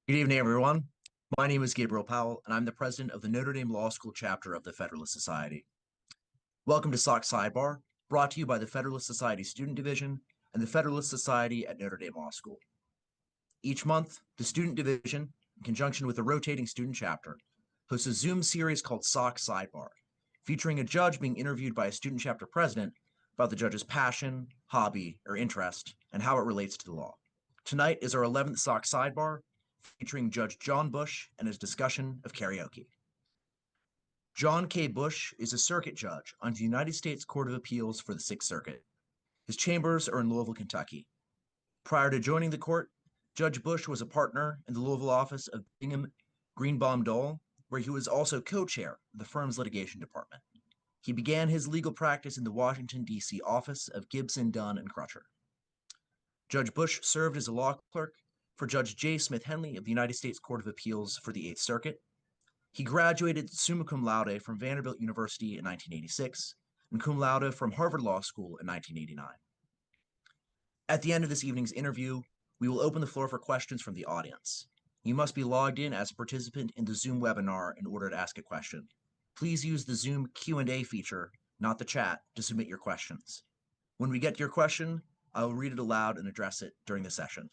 Good evening, everyone. My name is Gabriel Powell, and I'm the president of the Notre Dame Law School chapter of the Federalist Society. Welcome to SOC Sidebar, brought to you by the Federalist Society Student Division and the Federalist Society at Notre Dame Law School. Each month, the Student Division, in conjunction with the rotating student chapter, hosts a Zoom series called SOC Sidebar, featuring a judge being interviewed by a student chapter president about the judge's passion, hobby, or interest, and how it relates to the law. Tonight is our 11th SOC Sidebar, featuring Judge John Bush and his discussion of karaoke. John K. Bush is a circuit judge on the United States Court of Appeals for the Sixth Circuit. His chambers are in Louisville, Kentucky. Prior to joining the court, Judge Bush was a partner in the Louisville office of Bingham Greenbaum Dole, where he was also co-chair of the firm's litigation department. He began his legal practice in the Washington, D.C. office of Gibson, Dunn, and Crutcher. Judge Bush served as a law clerk for Judge J. Smith Henley of the United States Court of Appeals for the Eighth Circuit. He graduated summa cum laude from Vanderbilt University in 1986 and cum laude from Harvard Law School in 1989. At the end of this evening's interview, we will open the floor for questions from the audience. You must be logged in as a participant in the Zoom webinar in order to ask a question. Please use the Zoom Q&A feature, not the chat, to submit your questions. When we get to your question, I will read it aloud and address it during the session.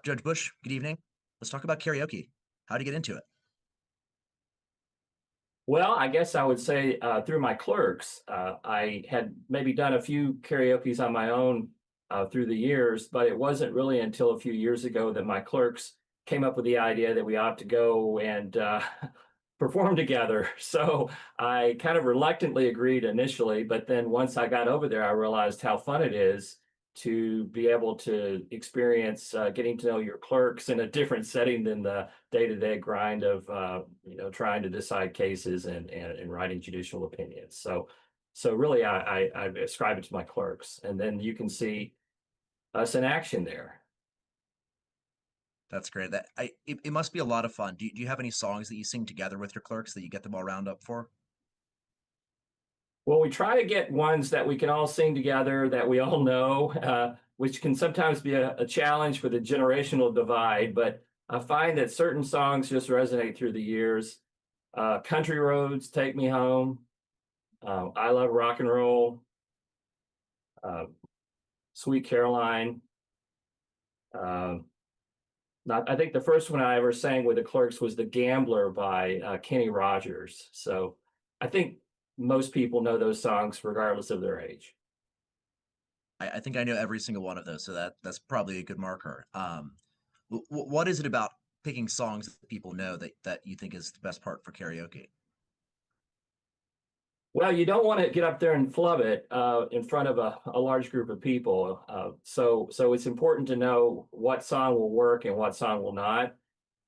Judge Bush, good evening. Let's talk about karaoke. How do you get into it? Well, I guess I would say through my clerks. I had maybe done a few karaokes on my own through the years, but it wasn't really until a few years ago that my clerks came up with the idea that we ought to go and perform together. So I kind of reluctantly agreed initially, but then once I got over there, I realized how fun it is to be able to experience getting to know your clerks in a different setting than the day-to-day grind of trying to decide cases and writing judicial opinions. So really I ascribe it to my clerks, and then you can see us in action there. That's great. It must be a lot of fun. Do you have any songs that you sing together with your clerks that you get them all round up for? Well, we try to get ones that we can all sing together, that we all know, which can sometimes be a challenge for the generational divide, but I find that certain songs just resonate through the years. Country Roads, Take Me Home, I Love Rock and Roll, Sweet Caroline. I think the first one I ever sang with the clerks was The Gambler by Kenny Rogers. So I think most people know those songs regardless of their age. I think I know every single one of those, so that's probably a good marker. What is it about picking songs that people know that you think is the best part for karaoke? Well, you don't want to get up there and flub it in front of a large group of people. So it's important to know what song will work and what song will not.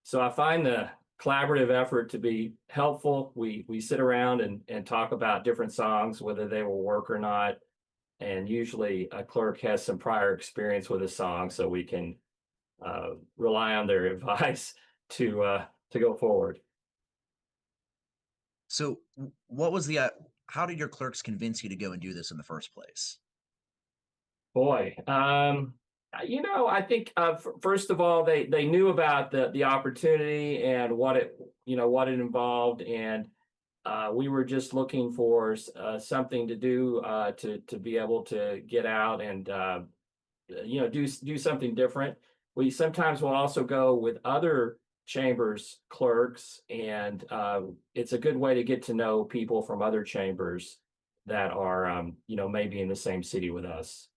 So I find the collaborative effort to be helpful. We sit around and talk about different songs, whether they will work or not. And usually a clerk has some prior experience with a song, so we can rely on their advice to go forward. So how did your clerks convince you to go and do this in the first place? Boy, I think first of all, they knew about the opportunity and what it involved, and we were just looking for something to do to be able to get out and do something different. We sometimes will also go with other chambers clerks, and it's a good way to get to know people from other chambers that are maybe in the same city with us.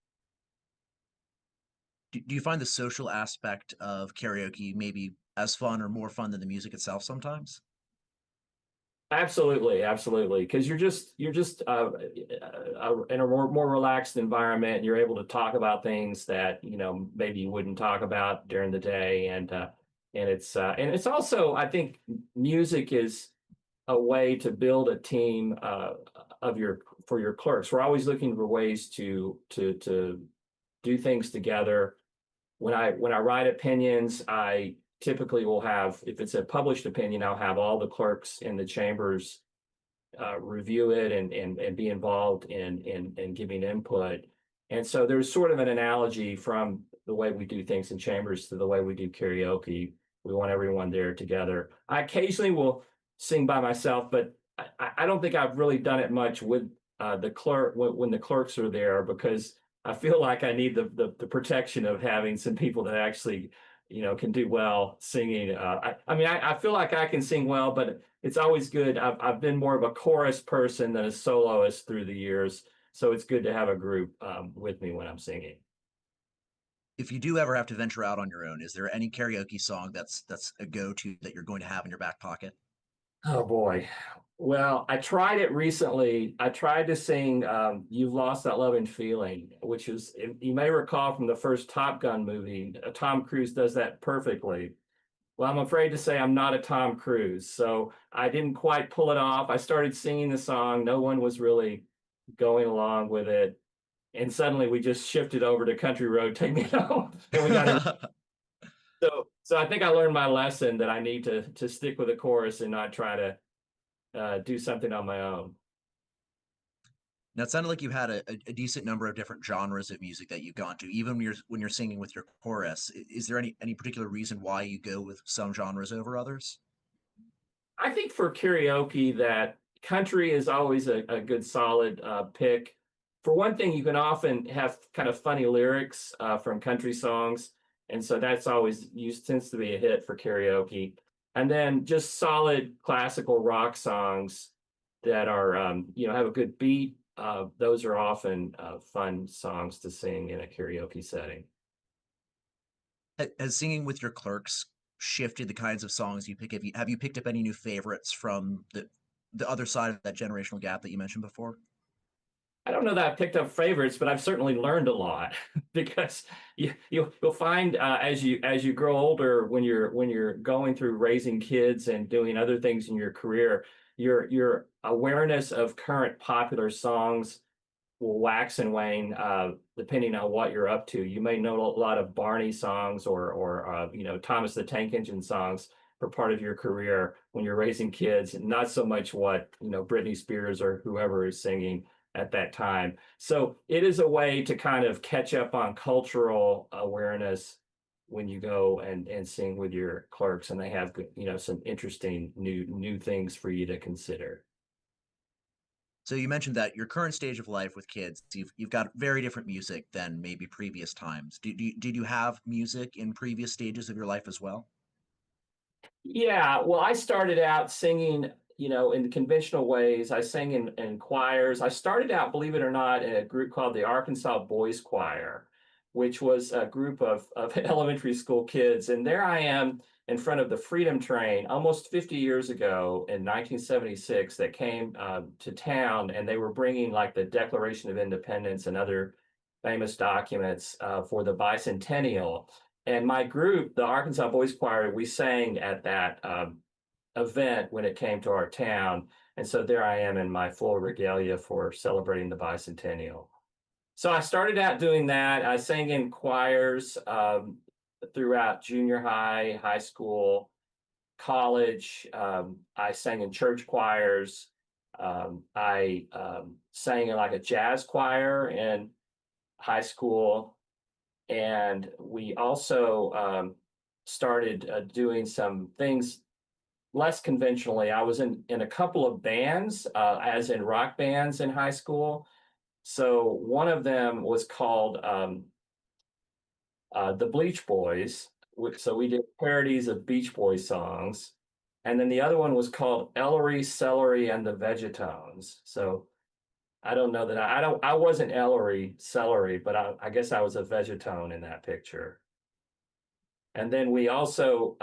Do you find the social aspect of karaoke maybe as fun or more fun than the music itself sometimes? Absolutely, because you're just in a more relaxed environment. You're able to talk about things that maybe you wouldn't talk about during the day, and it's also, I think, music is a way to build a team for your clerks. We're always looking for ways to do things together. When I write opinions, I typically will have, if it's a published opinion, I'll have all the clerks in the chambers review it and be involved in giving input. And so there's sort of an analogy from the way we do things in chambers to the way we do karaoke. We want everyone there together. I occasionally will sing by myself, but I don't think I've really done it much with the clerk when the clerks are there, because I feel like I need the protection of having some people that actually, can do well singing. I mean, I feel like I can sing well, but it's always good. I've been more of a chorus person than a soloist through the years, so it's good to have a group with me when I'm singing. If you do ever have to venture out on your own, is there any karaoke song that's a go-to that you're going to have in your back pocket? Oh boy. Well, I tried it recently. I tried to sing You've Lost That Loving Feeling, which is, you may recall from the first Top Gun movie, Tom Cruise does that perfectly. Well, I'm afraid to say I'm not a Tom Cruise, so I didn't quite pull it off. I started singing the song. No one was really going along with it. And suddenly we just shifted over to Country Road, Take Me Home. And we got it. So I think I learned my lesson that I need to stick with the chorus and not try to do something on my own. Now, it sounded like you had a decent number of different genres of music that you've gone to, even when you're singing with your chorus. Is there any particular reason why you go with some genres over others? I think for karaoke that country is always a good solid pick. For one thing, you can often have kind of funny lyrics from country songs, and so that's always used tends to be a hit for karaoke. And then just solid classical rock songs that are have a good beat. Those are often fun songs to sing in a karaoke setting. Has singing with your clerks shifted the kinds of songs you pick? Have you picked up any new favorites from the other side of that generational gap that you mentioned before? I don't know that I've picked up favorites, but I've certainly learned a lot because you'll find as you grow older, when you're going through raising kids and doing other things in your career, your awareness of current popular songs will wax and wane depending on what you're up to. You may know a lot of Barney songs or Thomas the Tank Engine songs for part of your career when you're raising kids, and not so much what Britney Spears or whoever is singing at that time. So it is a way to kind of catch up on cultural awareness when you go and sing with your clerks, and they have some interesting new things for you to consider. So you mentioned that your current stage of life with kids, you've got very different music than maybe previous times. Did you have music in previous stages of your life as well? Yeah, well, I started out singing, in the conventional ways. I sang in choirs. I started out, believe it or not, in a group called the Arkansas Boys Choir, which was a group of elementary school kids. And there I am in front of the Freedom Train almost 50 years ago in 1976 that came to town, and they were bringing like the Declaration of Independence and other famous documents for the bicentennial. And my group, the Arkansas Boys Choir, we sang at that event when it came to our town. And so there I am in my full regalia for celebrating the bicentennial. So I started out doing that. I sang in choirs throughout junior high, high school, college. I sang in church choirs. I sang in like a jazz choir in high school. And we also started doing some things less conventionally. I was in a couple of bands, as in rock bands in high school. So one of them was called the Bleach Boys. So we did parodies of Beach Boys songs. And then the other one was called Ellery, Celery, and the Vegetones. So I don't know that I wasn't Ellery Celery, but I guess I was a vegetone in that picture. And then we also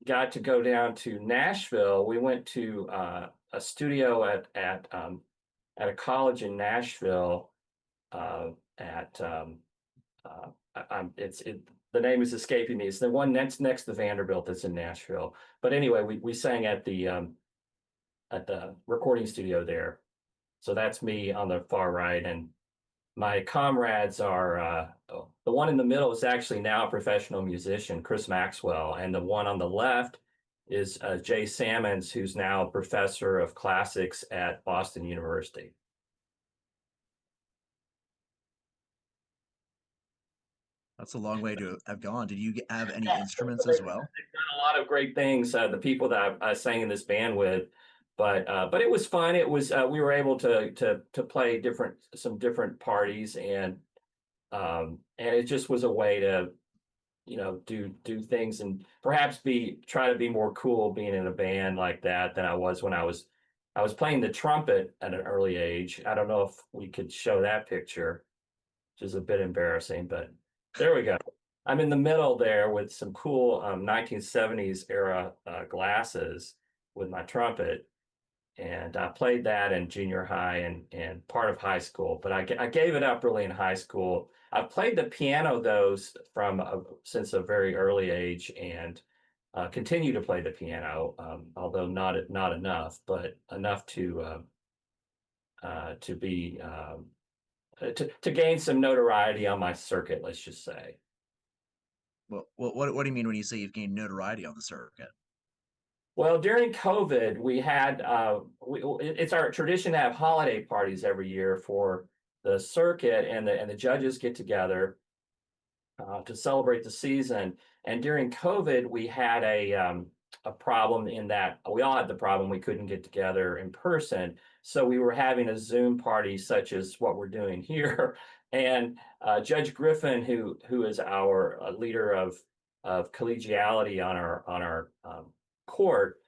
got to go down to Nashville. We went to a studio at a college in Nashville. The name is escaping me. It's the one next to Vanderbilt that's in Nashville. But anyway, we sang at the recording studio there. So that's me on the far right, and my comrades are the one in the middle is actually now a professional musician, Chris Maxwell, and the one on the left is Jay Sammons, who's now a professor of classics at Boston University. That's a long way to have gone. Did you have any Yeah, instruments they've as well? done a lot of great things. The people that I sang in this band with, but it was fun. It was we were able to play some different parties, and it just was a way to do things and perhaps try to be more cool being in a band like that than I was when I was playing the trumpet at an early age. I don't know if we could show that picture, which is a bit embarrassing, but there we go. I'm in the middle there with some cool 1970s era glasses with my trumpet, and I played that in junior high and part of high school. But I gave it up really in high school. I've played the piano those since a very early age, and continue to play the piano, although not enough, but enough to be to gain some notoriety on my circuit, let's just say. Well, what do you mean when you say you've gained notoriety on the circuit? Well, during COVID, we had it's our tradition to have holiday parties every year for the circuit, and the judges get together to celebrate the season. And during COVID, we had a problem in that we all had the problem we couldn't get together in person, so we were having a Zoom party, such as what we're doing here. And Judge Griffin, who is our leader of collegiality on our court,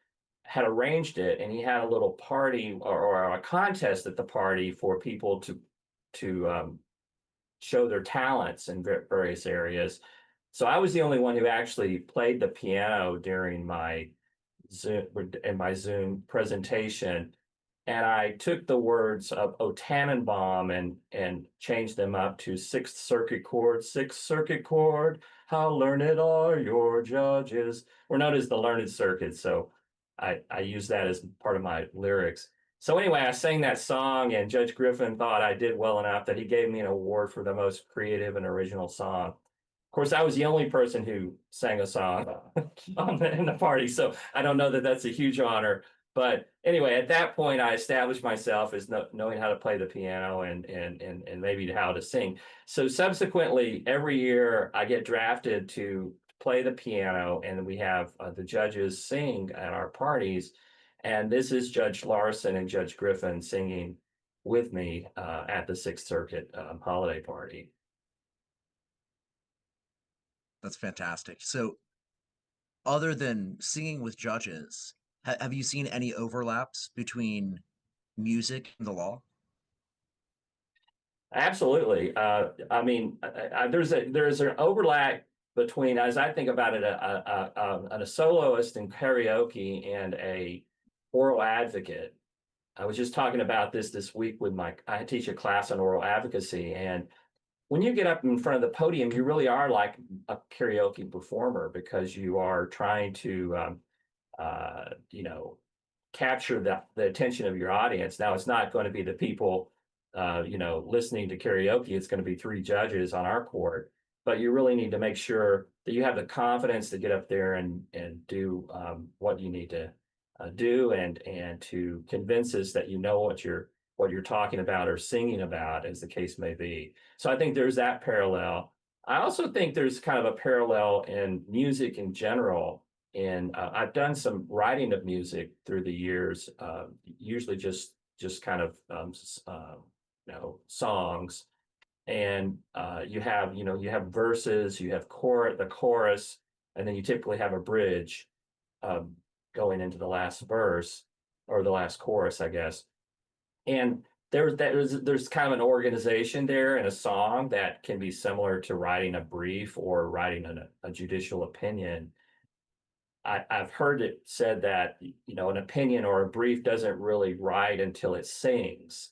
had arranged it, and he had a little party or a contest at the party for people to show their talents in various areas. So I was the only one who actually played the piano during my Zoom presentation, and I took the words of O Tannenbaum and changed them up to Sixth Circuit chord, Sixth Circuit chord. How learned are your judges? We're known as the Learned Circuit, so I use that as part of my lyrics. So anyway, I sang that song, and Judge Griffin thought I did well enough that he gave me an award for the most creative and original song. Of course, I was the only person who sang a song in the party, so I don't know that that's a huge honor. But anyway, at that point, I established myself as knowing how to play the piano and maybe how to sing. So subsequently, every year I get drafted to play the piano, and we have the judges sing at our parties. And this is Judge Larson and Judge Griffin singing with me at the Sixth Circuit holiday party. That's fantastic. So, other than singing with judges, have you seen any overlaps between music and the law? Absolutely. I mean, there's an overlap between, as I think about it, a soloist in karaoke and a oral advocate. I was just talking about this week with I teach a class on oral advocacy, and when you get up in front of the podium, you really are like a karaoke performer, because you are trying to, you know, capture the attention of your audience. Now, it's not going to be the people, listening to karaoke. It's going to be three judges on our court, but you really need to make sure that you have the confidence to get up there and do what you need to do, and to convince us that you know what you're talking about or singing about, as the case may be. So I think there's that parallel. I also think there's kind of a parallel in music in general. And I've done some writing of music through the years, usually just kind of songs. And you have verses, you have the chorus, and then you typically have a bridge um, going into the last verse or the last chorus, I guess. And there's kind of an organization there in a song that can be similar to writing a brief or writing a judicial opinion. I've heard it said that an opinion or a brief doesn't really write until it sings,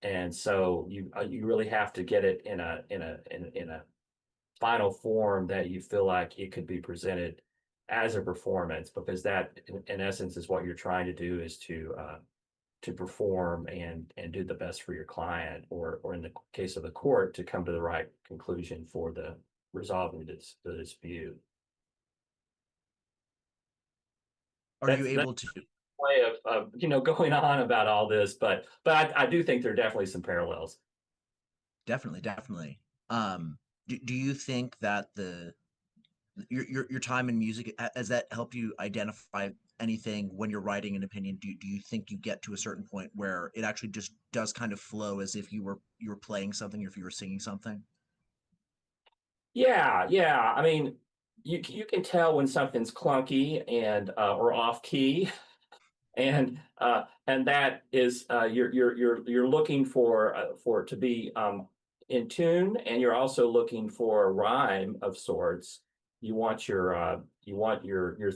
and so you really have to get it in a final form that you feel like it could be presented as a performance, because that in essence is what you're trying to do, is to perform and do the best for your client, or in the case of the court, to come to the right conclusion for the resolving the dispute. Are you That's able to? way of going on about all this, but I do think there are definitely some parallels. Definitely, definitely. do you think that your time in music has that helped you identify anything when you're writing an opinion? Do you think you get to a certain point where it actually just does kind of flow as if you were playing something or if you were singing something? Yeah, yeah. I mean, you can tell when something's clunky and or off key, and that is you're looking for it to be in tune, and you're also looking for a rhyme of sorts. You want your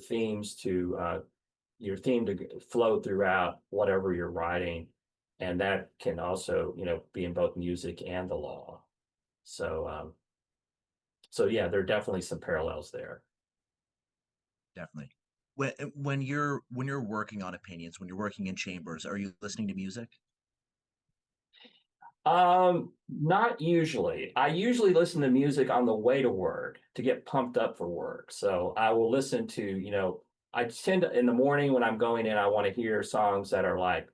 themes to your theme to flow throughout whatever you're writing, and that can also be in both music and the law. So so yeah, there are definitely some parallels there. Definitely. When you're working on opinions, when you're working in chambers, are you listening to music? Not usually. I usually listen to music on the way to work to get pumped up for work. So I will listen to, I tend to, in the morning when I'm going in, I want to hear songs that are like,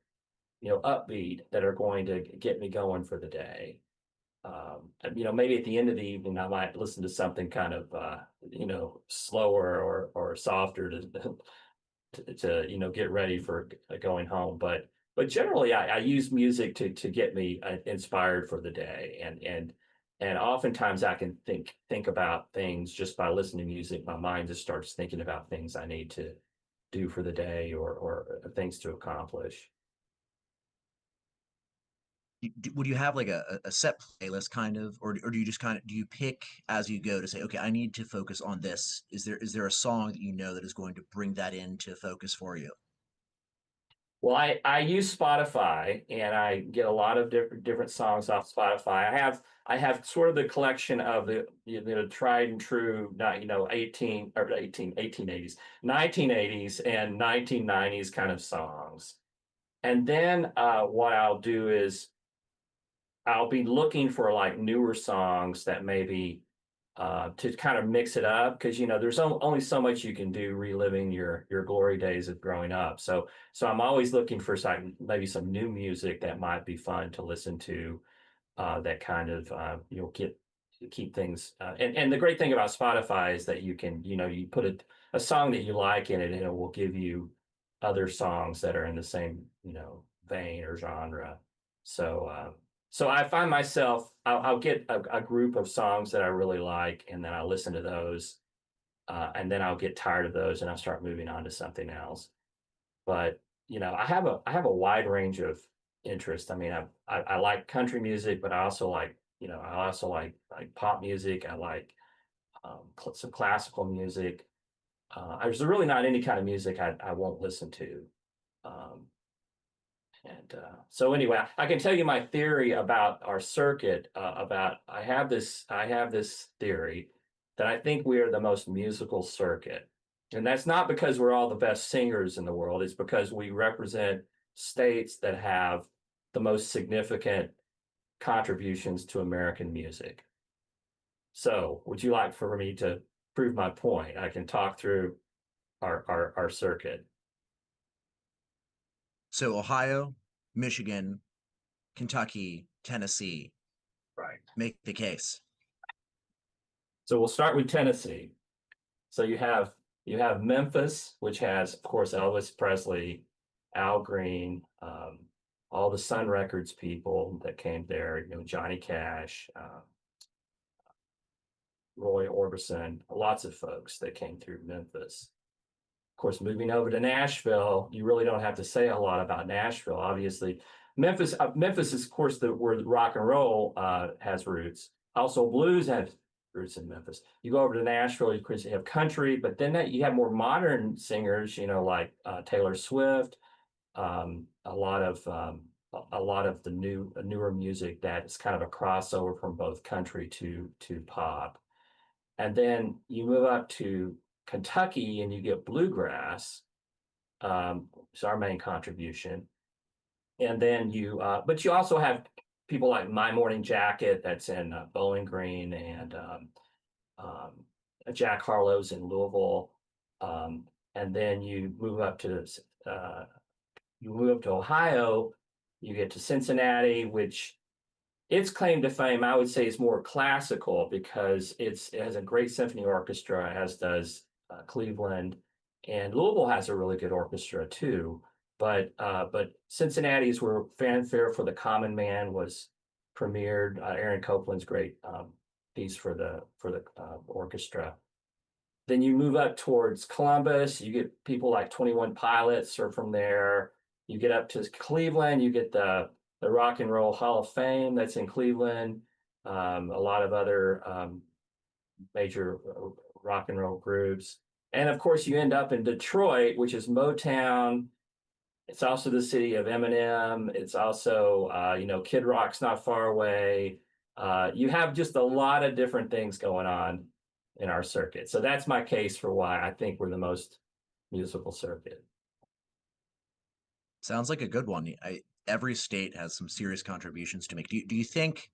upbeat, that are going to get me going for the day. Maybe at the end of the evening, I might listen to something kind of, slower or softer to get ready for going home. But generally, I use music to get me inspired for the day, and oftentimes I can think about things just by listening to music. My mind just starts thinking about things I need to do for the day, or things to accomplish. Would you have like a set playlist kind of, or do you just kind of do you pick as you go to say, okay, I need to focus on this? Is there a song that you know that is going to bring that into focus for you? Well, I use Spotify, and I get a lot of different songs off Spotify. I have sort of the collection of the tried and true, not 1880s, 1980s and 1990s kind of songs. And then what I'll do is I'll be looking for like newer songs that maybe to kind of mix it up, because there's only so much you can do reliving your glory days of growing up. So I'm always looking for maybe some new music that might be fun to listen to, that kind of keep things. And the great thing about Spotify is that you can you put a song that you like in it, and it will give you other songs that are in the same vein or genre. So so I find myself, I'll get a group of songs that I really like, and then I listen to those, and then I'll get tired of those, and I'll start moving on to something else. But I have a wide range of interests. I mean, I like country music, but I also like pop music. I like some classical music. There's really not any kind of music I won't listen to. Um, and so anyway, I can tell you my theory about our circuit. About I have this theory that I think we are the most musical circuit, and that's not because we're all the best singers in the world. It's because we represent states that have the most significant contributions to American music. So, would you like for me to prove my point? I can talk through our circuit. So Ohio, Michigan, Kentucky, Tennessee, Right. make the case. So we'll start with Tennessee. So you have Memphis, which has, of course, Elvis Presley, Al Green, all the Sun Records people that came there. Johnny Cash, Roy Orbison, lots of folks that came through Memphis. Of course, moving over to Nashville, you really don't have to say a lot about Nashville. Obviously, Memphis is, of course, where the rock and roll has roots. Also, blues has roots in Memphis. You go over to Nashville, of course, you have country, but then you have more modern singers, like Taylor Swift, a lot of the newer music that is kind of a crossover from both country to pop. And then you move up to Kentucky and you get bluegrass. It's our main contribution. And then but you also have people like My Morning Jacket, that's in Bowling Green, and um, Jack Harlow's in Louisville. And then you move up to Ohio, you get to Cincinnati, which its claim to fame, I would say, is more classical because it has a great symphony orchestra, as does Cleveland, and Louisville has a really good orchestra too. But Cincinnati's where Fanfare for the Common Man was premiered. Aaron Copland's great piece for the orchestra. Then you move up towards Columbus, you get people like 21 Pilots are from there. You get up to Cleveland, you get the Rock and Roll Hall of Fame that's in Cleveland. A lot of other major rock and roll groups. And of course, you end up in Detroit, which is Motown. It's also the city of Eminem. It's also, Kid Rock's not far away. You have just a lot of different things going on in our circuit. So that's my case for why I think we're the most musical circuit. Sounds like a good one. Every state has some serious contributions to make. Do you think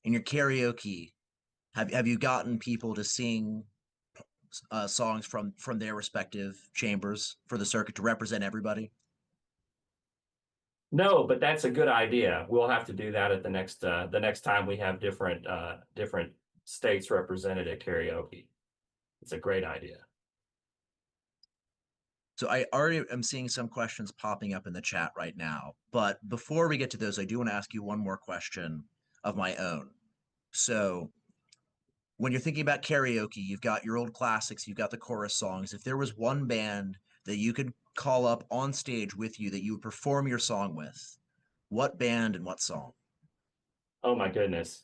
in your karaoke, have you gotten people to sing songs from their respective chambers for the circuit to represent everybody? No, but that's a good idea. We'll have to do that at the next time we have different states represented at karaoke. It's a great idea. So I already am seeing some questions popping up in the chat right now, but before we get to those, I do want to ask you one more question of my own. So when you're thinking about karaoke, you've got your old classics, you've got the chorus songs. If there was one band that you could call up on stage with you that you would perform your song with, what band and what song? Oh my goodness.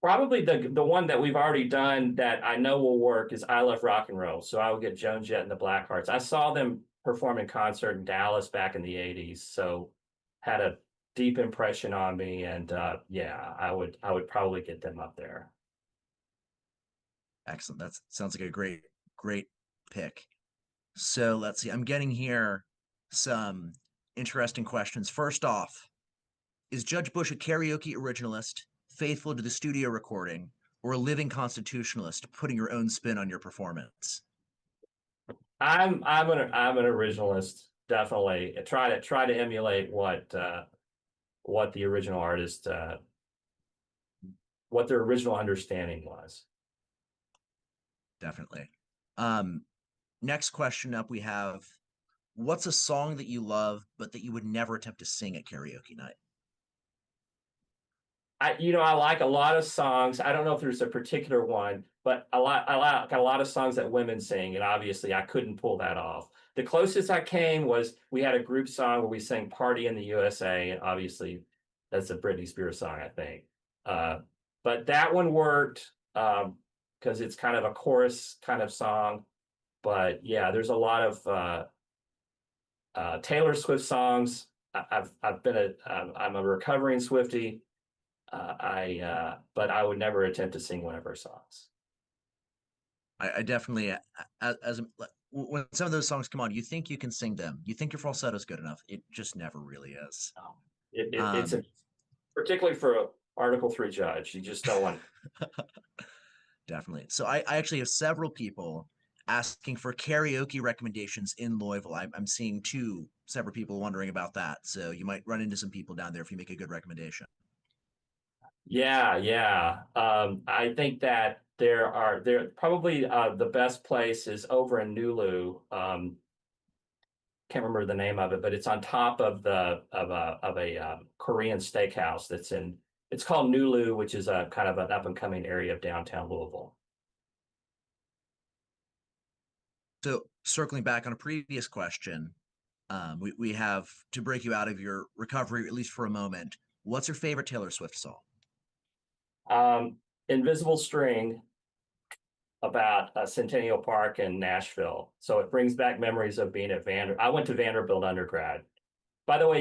Probably the one that we've already done that I know will work is I Love Rock and Roll. So I would get Joan Jett and the Blackhearts. I saw them perform in concert in Dallas back in the 80s. So had a deep impression on me. And yeah, I would probably get them up there. Excellent. That sounds like a great pick. So let's see. I'm getting here some interesting questions. First off, is Judge Bush a karaoke originalist, faithful to the studio recording, or a living constitutionalist, putting your own spin on your performance? I'm an originalist, definitely. Try to emulate what the original artist what their original understanding was. Definitely. Next question up, we have, what's a song that you love but that you would never attempt to sing at karaoke night? I like a lot of songs. I don't know if there's a particular one, but I like a lot of songs that women sing, and obviously I couldn't pull that off. The closest I came was we had a group song where we sang "Party in the USA," and obviously that's a Britney Spears song, I think. But that one worked because it's kind of a chorus kind of song. But yeah, there's a lot of Taylor Swift songs. I'm a recovering Swiftie. But I would never attempt to sing one of her songs. I definitely, when some of those songs come on, you think you can sing them. You think your falsetto is good enough. It just never really is. It's particularly for an Article 3 judge. You just don't want. Definitely. So I actually have several people asking for karaoke recommendations in Louisville. I'm seeing several people wondering about that. So you might run into some people down there if you make a good recommendation. Yeah. I think that there probably the best place is over in Nulu. Can't remember the name of it, but it's on top of a Korean steakhouse it's called Nulu, which is a kind of an up and coming area of downtown Louisville. So circling back on a previous question, we have to break you out of your recovery, at least for a moment. What's your favorite Taylor Swift song? Invisible String, about Centennial Park in Nashville. So it brings back memories of being at I went to Vanderbilt undergrad. By the way,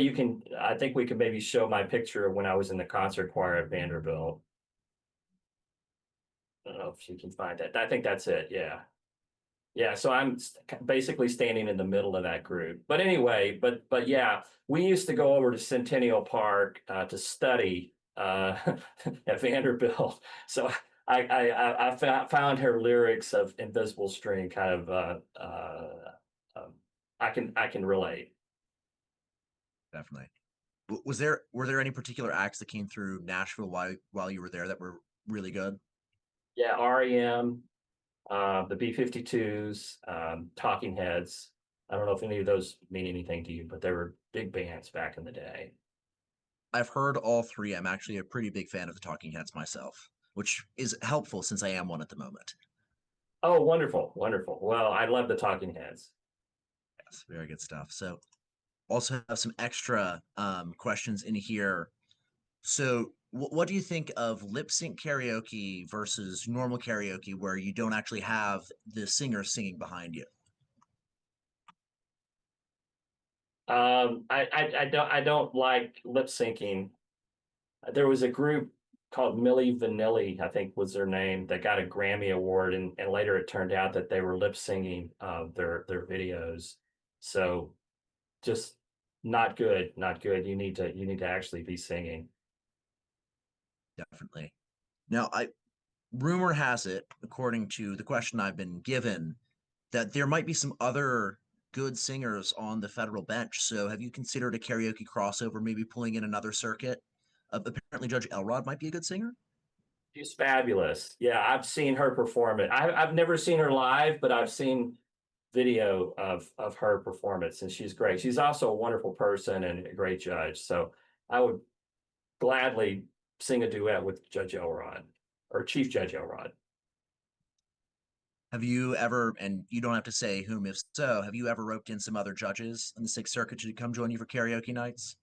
I think we can maybe show my picture of when I was in the concert choir at Vanderbilt. I don't know if you can find that. I think that's it. Yeah. Yeah. So I'm basically standing in the middle of that group. But anyway, but yeah, we used to go over to Centennial Park to study at Vanderbilt. So I found her lyrics of Invisible String kind of I can relate. Definitely. Were there any particular acts that came through Nashville while you were there that were really good? Yeah, REM, the B-52s, Talking Heads. I don't know if any of those mean anything to you, but they were big bands back in the day. I've heard all three. I'm actually a pretty big fan of the Talking Heads myself, which is helpful since I am one at the moment. Oh, wonderful, wonderful. Well, I love the Talking Heads. Yes, very good stuff. So also have some extra questions in here. So what do you think of lip sync karaoke versus normal karaoke where you don't actually have the singer singing behind you? I don't like lip syncing. There was a group called Milli Vanilli, I think was their name, that got a Grammy Award, and later it turned out that they were lip singing their videos. So just not good, not good. You need to actually be singing. Definitely. Now, I rumor has it, according to the question I've been given, that there might be some other good singers on the federal bench. So have you considered a karaoke crossover, maybe pulling in another circuit? Apparently, Judge Elrod might be a good singer. She's fabulous. Yeah, I've seen her perform it. I've never seen her live, but I've seen video of her performance, and she's great. She's also a wonderful person and a great judge. So I would gladly sing a duet with Judge Elrod or Chief Judge Elrod. Have you ever, and you don't have to say whom if so, have you ever roped in some other judges in the Sixth Circuit to come join you for karaoke nights?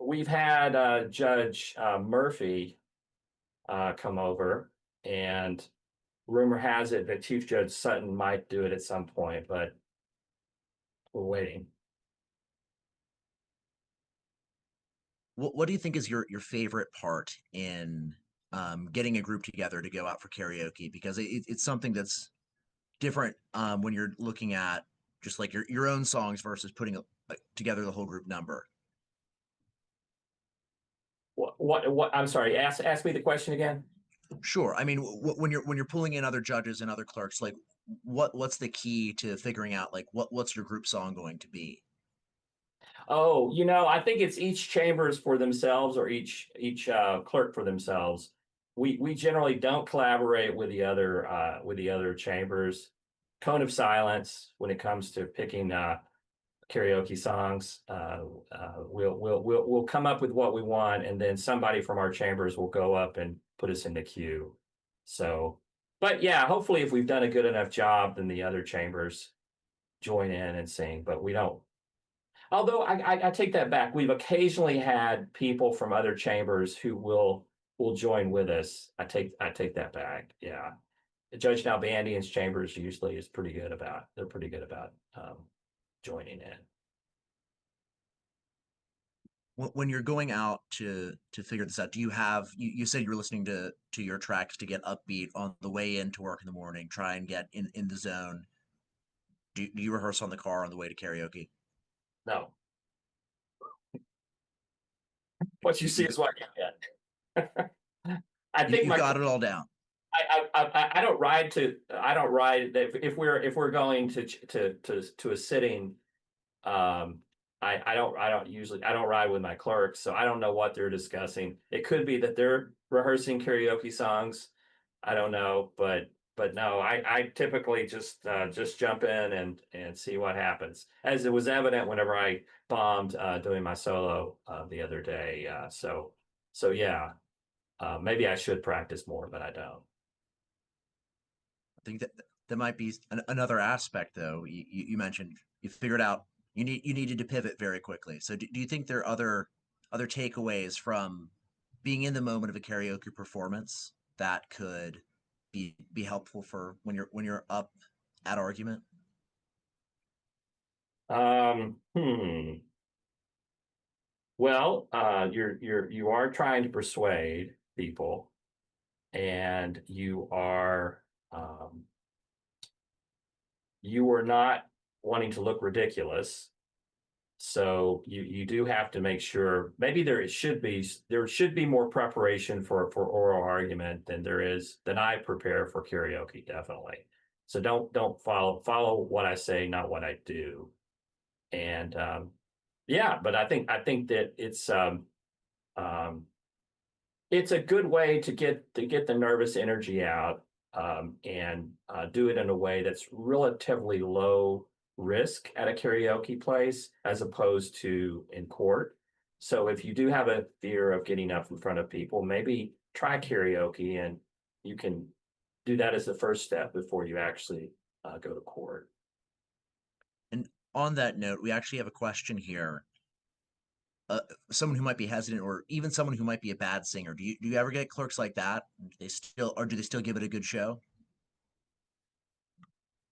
We've had Judge Murphy come over, and rumor has it that Chief Judge Sutton might do it at some point, but we're waiting. What do you think is your favorite part in getting a group together to go out for karaoke? Because it's something that's different when you're looking at just like your own songs versus putting together the whole group number. What? I'm sorry. Ask me the question again. Sure. I mean, when you're pulling in other judges and other clerks, like what's the key to figuring out like what's your group song going to be? Oh, I think it's each chambers for themselves or each clerk for themselves. We generally don't collaborate with the other chambers. Cone of silence when it comes to picking karaoke songs. We'll come up with what we want, and then somebody from our chambers will go up and put us in the queue. So, but yeah, hopefully, if we've done a good enough job, then the other chambers join in and sing. But we don't. Although I take that back. We've occasionally had people from other chambers who will join with us. I take that back. Yeah. Judge Nalbandian's chambers usually is pretty good about joining in. When you're going out to figure this out, do you have you said you were listening to your tracks to get upbeat on the way into work in the morning, try and get in the zone? Do you rehearse on the car on the way to karaoke? No, what you see You is what you get. I think you've my got it all down. I don't ride to I don't ride if we're going to a sitting. I don't usually I don't ride with my clerks, so I don't know what they're discussing. It could be that they're rehearsing karaoke songs. I don't know, but no, I typically just jump in and see what happens, as it was evident whenever I bombed doing my solo the other day. So yeah, maybe I should practice more, but I don't. I think that might be another aspect, though. You mentioned you figured out you needed to pivot very quickly. So do you think there are other takeaways from being in the moment of a karaoke performance that could be helpful for when you're up at argument? Um, hmm. Well, you are trying to persuade people, and you are not wanting to look ridiculous. So you do have to make sure maybe there should be more preparation for oral argument than I prepare for karaoke, definitely. So don't follow what I say, not what I do. And Yeah, but I think that um, it's a good way to get the nervous energy out, and do it in a way that's relatively low risk at a karaoke place as opposed to in court. So if you do have a fear of getting up in front of people, maybe try karaoke, and you can do that as the first step before you actually go to court. And on that note, we actually have a question here. Someone who might be hesitant, or even someone who might be a bad singer. Do you ever get clerks like that? Do they still give it a good show?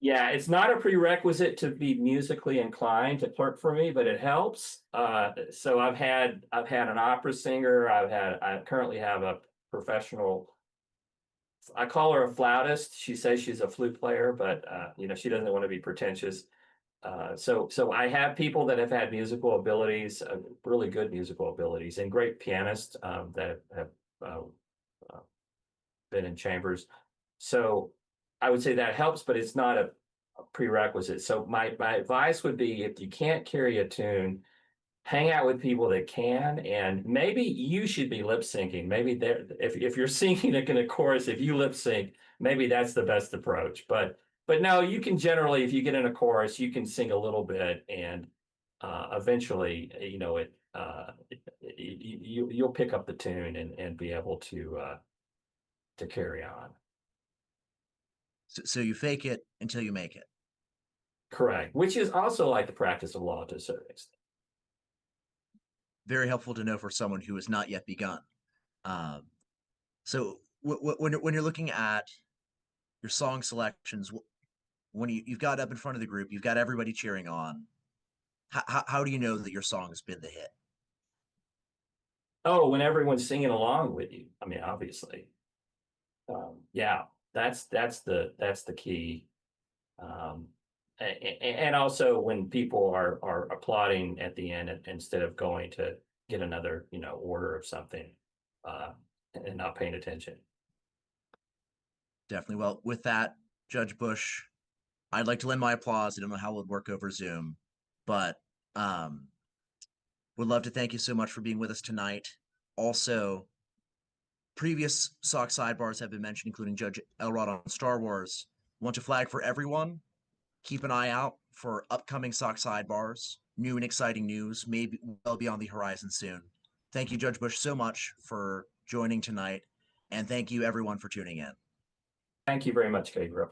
Yeah, it's not a prerequisite to be musically inclined to clerk for me, but it helps. So I've had an opera singer. I currently have a professional. I call her a flautist. She says she's a flute player, but she doesn't want to be pretentious. So I have people that have had musical abilities, really good musical abilities, and great pianists that have uh, uh, been in chambers. So I would say that helps, but it's not a prerequisite. So my advice would be, if you can't carry a tune, hang out with people that can, and maybe you should be lip syncing. Maybe there, if you're singing in a chorus, if you lip sync, maybe that's the best approach. But no, you can generally, if you get in a chorus, you can sing a little bit, and eventually, you'll pick up the tune and be able to carry on. So you fake it until you make it. Correct, which is also like the practice of law to a certain extent. Very helpful to know for someone who has not yet begun. Um, so when you're looking at your song selections, when you've got up in front of the group, you've got everybody cheering on. How do you know that your song has been the hit? Oh, when everyone's singing along with you. I mean, obviously. Yeah, that's the key. Um, and also when people are applauding at the end, instead of going to get another, order of something, uh, and not paying attention. Definitely. Well, with that, Judge Bush, I'd like to lend my applause. I don't know how it would work over Zoom, but um, would love to thank you so much for being with us tonight. Also, previous SOC sidebars have been mentioned, including Judge Elrod on Star Wars. Want to flag for everyone? Keep an eye out for upcoming SOC sidebars. New and exciting news may well be on the horizon soon. Thank you, Judge Bush, so much for joining tonight, and thank you everyone for tuning in. Thank you very much, Gabriel.